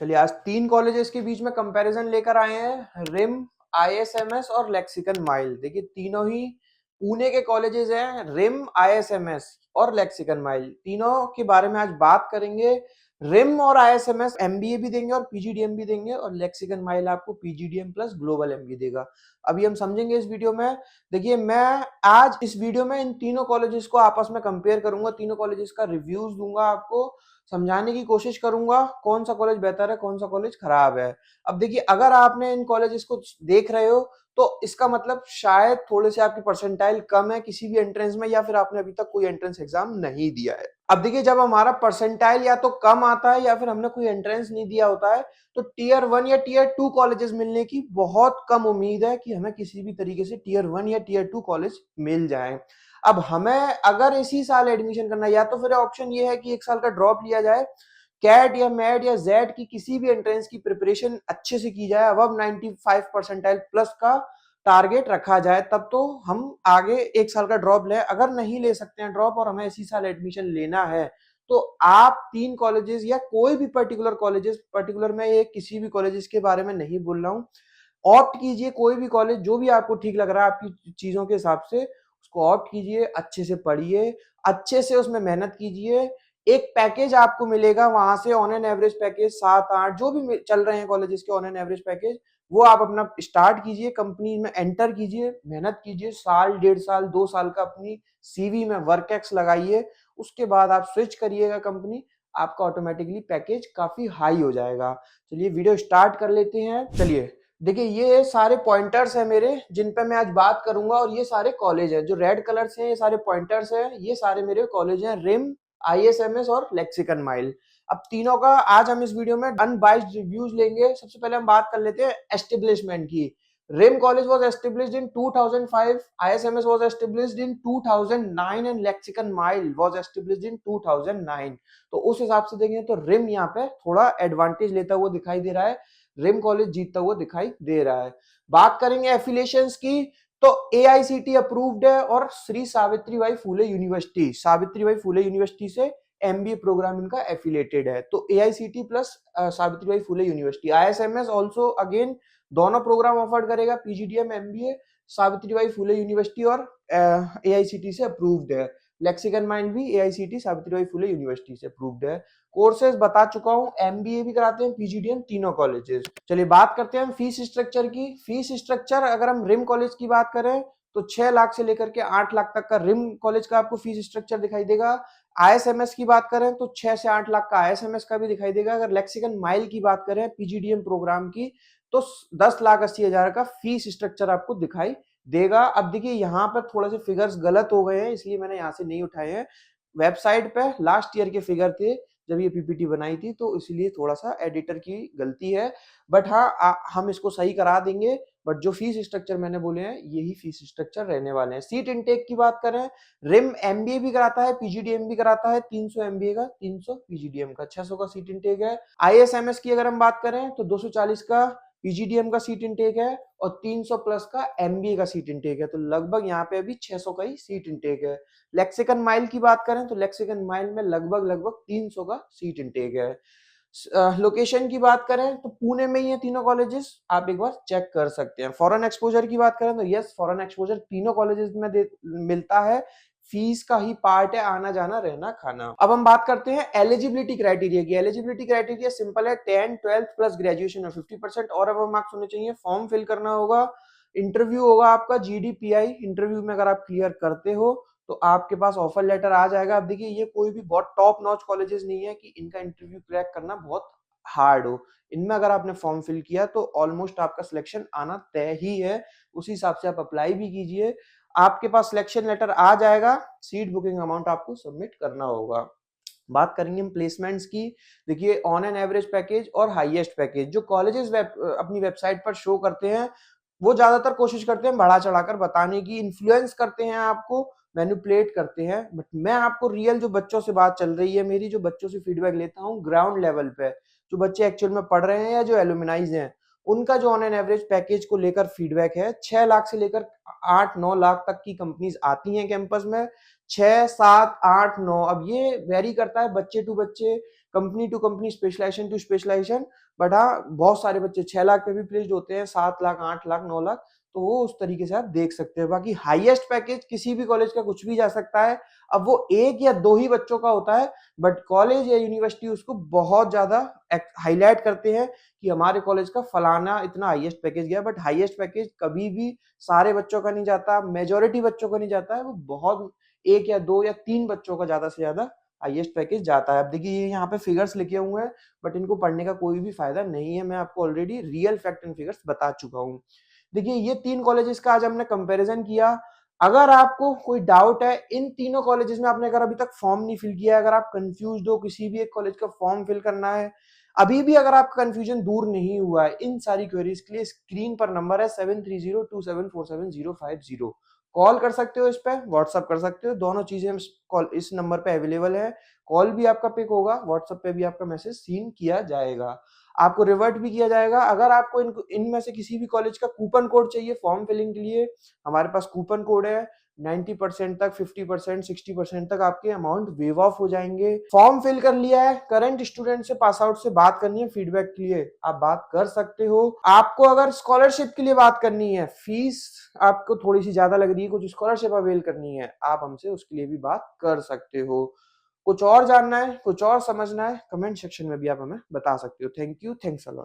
चलिए आज तीन कॉलेजेस के बीच में कंपैरिजन लेकर आए हैं, रिम, आईएसएमएस और लेक्सिकन माइल। देखिए तीनों ही पुणे के कॉलेजेस हैं, रिम, आईएसएमएस और लेक्सिकन माइल। तीनों के बारे में आज बात करेंगे। रिम और आईएसएमएस एमबीए भी देंगे और पीजीडीएम भी देंगे, और लेक्सिकन माइल आपको पीजीडीएम प्लस ग्लोबल एमबीए देगा। अभी हम समझेंगे इस वीडियो में। देखिए मैं आज इस वीडियो में इन तीनों कॉलेजेस को आपस में कंपेयर करूंगा, तीनों कॉलेजेस का रिव्यूज दूंगा, आपको समझाने की कोशिश करूंगा कौन सा कॉलेज बेहतर है, कौन सा कॉलेज खराब है। अब देखिए अगर आपने इन कॉलेजेस को देख रहे हो तो इसका मतलब शायद थोड़े से आपकी परसेंटाइल कम है किसी भी एंट्रेंस में, या फिर आपने अभी तक कोई एंट्रेंस एग्जाम नहीं दिया है। अब देखिए जब हमारा परसेंटाइल या तो कम आता है या फिर हमने कोई एंट्रेंस नहीं दिया होता है, तो टीयर 1 या टीयर 2 कॉलेजेस मिलने की बहुत कम उम्मीद है कि हमें किसी भी तरीके से टीयर 1 या टीयर 2 कॉलेज मिल जाए। अब हमें अगर इसी साल एडमिशन करना है, या तो फिर ऑप्शन ये है कि एक साल का ड्रॉप लिया जाए, कैट या मैट या जेड की किसी भी एंट्रेंस की प्रिपरेशन अच्छे से की जाए, अब 95 परसेंटाइल प्लस का टारगेट रखा जाए, तब तो हम आगे एक साल का ड्रॉप लें। अगर नहीं ले सकते हैं ड्रॉप और हमें इसी साल एडमिशन लेना है, तो आप तीन कॉलेजेस या कोई भी पर्टिकुलर कॉलेजेस, पर्टिकुलर मैं ये किसी भी कॉलेजेस के बारे में नहीं बोल रहा हूँ, ऑप्ट कीजिए कोई भी कॉलेज जो भी आपको ठीक लग रहा है आपकी चीजों के हिसाब से, उसको ऑप्ट कीजिए, अच्छे से पढ़िए, अच्छे से उसमें मेहनत कीजिए। एक पैकेज आपको मिलेगा वहां से, ऑन एन एवरेज पैकेज 7-8 जो भी चल रहे हैं कॉलेजेस के ऑन एन एवरेज पैकेज, वो आप अपना स्टार्ट कीजिए, कंपनी में एंटर कीजिए, मेहनत कीजिए, साल 1.5 साल 2 साल का अपनी सीवी में वर्क एक्स लगाइए, उसके बाद आप स्विच करिएगा कंपनी, आपका ऑटोमेटिकली पैकेज काफी हाई हो जाएगा। चलिए वीडियो स्टार्ट कर लेते हैं। चलिए देखिए ये सारे पॉइंटर्स हैं मेरे, जिन पे मैं आज बात करूंगा, और ये सारे कॉलेज हैं जो रेड कलर से हैं, ये सारे पॉइंटर्स हैं, ये सारे मेरे कॉलेज हैं, रिम, आईएसएमएस और लेक्सिकन माइल। अब तीनों का आज हम इस वीडियो में अनबाइस्ड रिव्यूज लेंगे। सबसे पहले हम बात कर लेते हैं एस्टेब्लिशमेंट की। Rim college was established in 2005, ISMS was established in 2009 and Lexicon Mile was established in 2009। तो उस हिसाब से देखें तो रिम यहाँ पे थोड़ा एडवांटेज लेता हुआ दिखाई दे रहा है, रिम कॉलेज जीतता हुआ दिखाई दे रहा है। बात करेंगे एफिलिएशंस की, तो एआईसीटी अप्रूव्ड है और श्री सावित्रीबाई फुले यूनिवर्सिटी, सावित्रीबाई फुले यूनिवर्सिटी से एमबीए प्रोग्राम इनका एफिलिएटेड है, तो AICT plus Savitribai Phule university. ISMS also again दोनों प्रोग्राम ऑफर्ड करेगा, PGDM MBA, Savitribai Phule university और एआईसीटी से अप्रूव्ड है। लेक्सिकन माइंड भी एआईसीटी सावित्रीबाई फुले यूनिवर्सिटी से अप्रूव्ड है। कोर्सेज बता चुका हूं, एमबीए भी कराते हैं पीजीडीएम, तीनों कॉलेजेस। चलिए बात करते हैं फीस स्ट्रक्चर की। फीस स्ट्रक्चर अगर हम रिम कॉलेज की बात करें तो 6 लाख से लेकर के 8 लाख तक का रिम कॉलेज का आपको फीस स्ट्रक्चर दिखाई देगा। आईएसएमएस की बात करें तो 6 से 8 लाख का आईएसएमएस का भी दिखाई देगा। अगर लेक्सिकन माइल की बात करें पीजीडीएम प्रोग्राम की, तो 10,80,000 का फीस स्ट्रक्चर आपको दिखाई देगा। अब देखिए यहाँ पर थोड़ा से फिगर्स गलत हो गए हैं, इसलिए मैंने यहाँ से नहीं उठाए हैं। वेबसाइट पे लास्ट ईयर के फिगर थे जब ये पीपीटी बनाई थी, तो इसलिए थोड़ा सा एडिटर की गलती है, बट हाँ हम इसको सही करा देंगे। बट जो फीस स्ट्रक्चर मैंने बोले हैं यही फीस स्ट्रक्चर रहने वाले हैं। सीट इनटेक की बात करें, रिम एमबीए भी कराता है, पीजीडीएम भी कराता है, 300 एमबीए का, 300 पीजीडीएम का, 600 का सीट इनटेक है। आईएसएमएस की अगर हम बात करें तो 240 का पीजीडीएम का सीट इनटेक है और 300 प्लस का एमबीए का सीट इनटेक है, तो लगभग यहाँ पे अभी 600 का ही सीट इनटेक है। लेक्सिकन माइल की बात करें तो लेक्सिकन माइल में लगभग 300 का सीट इनटेक है। लोकेशन की बात करें तो पुणे में ही है तीनों कॉलेजेस, आप एक बार चेक कर सकते हैं। फॉरेन एक्सपोजर की बात करें तो यस, फॉरेन एक्सपोजर तीनों कॉलेजेस में मिलता है, फीस का ही पार्ट है, आना जाना रहना खाना। अब हम बात करते हैं एलिजिबिलिटी क्राइटेरिया की। एलिजिबिलिटी क्राइटेरिया सिंपल है, 10 12th प्लस ग्रेजुएशन और 50% और अब मार्क्स होने चाहिए। फॉर्म फिल करना होगा, इंटरव्यू होगा आपका जीडीपीआई इंटरव्यू में, अगर आप क्लियर करते हो तो आपके पास ऑफर लेटर आ जाएगा। अब देखिए ये कोई भी बहुत टॉप नॉच कॉलेजेस नहीं है कि इनका इंटरव्यू क्रैक करना बहुत हार्ड हो। इनमें अगर आपने फॉर्म फिल किया तो ऑलमोस्ट आपका सिलेक्शन आना तय ही है, उसी हिसाब से आप अप्लाई भी कीजिए, आपके पास सिलेक्शन लेटर आ जाएगा। सीट बुकिंग अमाउंट आपको सबमिट करना होगा। बात करेंगे हम प्लेसमेंट्स की। देखिए ऑन एन एवरेज पैकेज और हाईएस्ट पैकेज जो कॉलेजेस अपनी वेबसाइट पर शो करते हैं, वो ज्यादातर कोशिश करते हैं बढ़ा चढ़ाकर बताने की, इन्फ्लुएंस करते हैं आपको, मैनिपुलेट करते हैं। बट मैं आपको रियल जो बच्चों से बात चल रही है मेरी, जो बच्चों से फीडबैक लेता हूँ ग्राउंड लेवल पे, जो बच्चे एक्चुअल में पढ़ रहे हैं या जो एलुमनाइज हैं, उनका जो ऑन एन एवरेज पैकेज को लेकर फीडबैक है, 6 लाख से लेकर 8-9 लाख तक की कंपनीज आती हैं कैंपस में। 6 7 8 9, अब ये वेरी करता है बच्चे टू बच्चे, company to company, specialization to specialization. But हाँ, बहुत सारे बच्चे 6 लाख पे भी प्लेस्ड होते हैं, 7 लाख, 8 लाख, 9 लाख, तो वो उस तरीके से आप देख सकते हैं। बाकी हाईएस्ट पैकेज किसी भी कॉलेज का कुछ भी जा सकता है। अब वो 1 या 2 ही बच्चों का होता है, बट कॉलेज या यूनिवर्सिटी उसको बहुत ज़्यादा हाईलाइट करते हैं कि हमारे कॉलेज का फलाना इतना हाईएस्ट पैकेज गया। बट हाईएस्ट पैकेज कभी भी सारे बच्चों का नहीं जाता, मेजॉरिटी बच्चों का नहीं जाता है, वो बहुत 1 या 2 या 3 बच्चों का ज़्यादा से ज़्यादा हाईएस्ट पैकेज जाता है। अब देखिए ये यहाँ पे फिगर्स लिखे हुए हैं, बट इनको पढ़ने का कोई भी फायदा नहीं है। मैं आपको already real fact and figures बता चुका हूँ। देखिए ये 3 कॉलेजेस का आज हमने कंपैरिजन किया। अगर आपको कोई डाउट है इन तीनों कॉलेजेस में, आपने अगर अभी तक फॉर्म नहीं फिल किया है, अगर आप कंफ्यूज्ड हो, किसी भी एक कॉलेज का फॉर्म फिल करना है, अभी भी अगर आपका कंफ्यूजन दूर नहीं हुआ है, इन सारी क्वेरीज के लिए स्क्रीन पर नंबर है 7302747050। कॉल कर सकते हो, इस पे व्हाट्सअप कर सकते हो, दोनों चीजें इस नंबर पे अवेलेबल है। कॉल भी आपका पिक होगा, व्हाट्सएप पे भी आपका मैसेज सीन किया जाएगा, आपको रिवर्ट भी किया जाएगा। अगर आपको इनमें से किसी भी कॉलेज का कूपन कोड चाहिए फॉर्म फिलिंग के लिए, हमारे पास कूपन कोड है। 90% तक, 50%, 60% तक आपके अमाउंट वेव ऑफ हो जाएंगे। फॉर्म फिल कर लिया है, करंट स्टूडेंट से, पास आउट से बात करनी है फीडबैक के लिए, आप बात कर सकते हो। आपको अगर स्कॉलरशिप के लिए बात करनी है, फीस आपको थोड़ी सी ज्यादा लग रही है, कुछ स्कॉलरशिप अवेल करनी है, आप हमसे उसके लिए भी बात कर सकते हो। कुछ और जानना है, कुछ और समझना है, कमेंट सेक्शन में भी आप हमें बता सकते हो। Thank you, thanks a lot.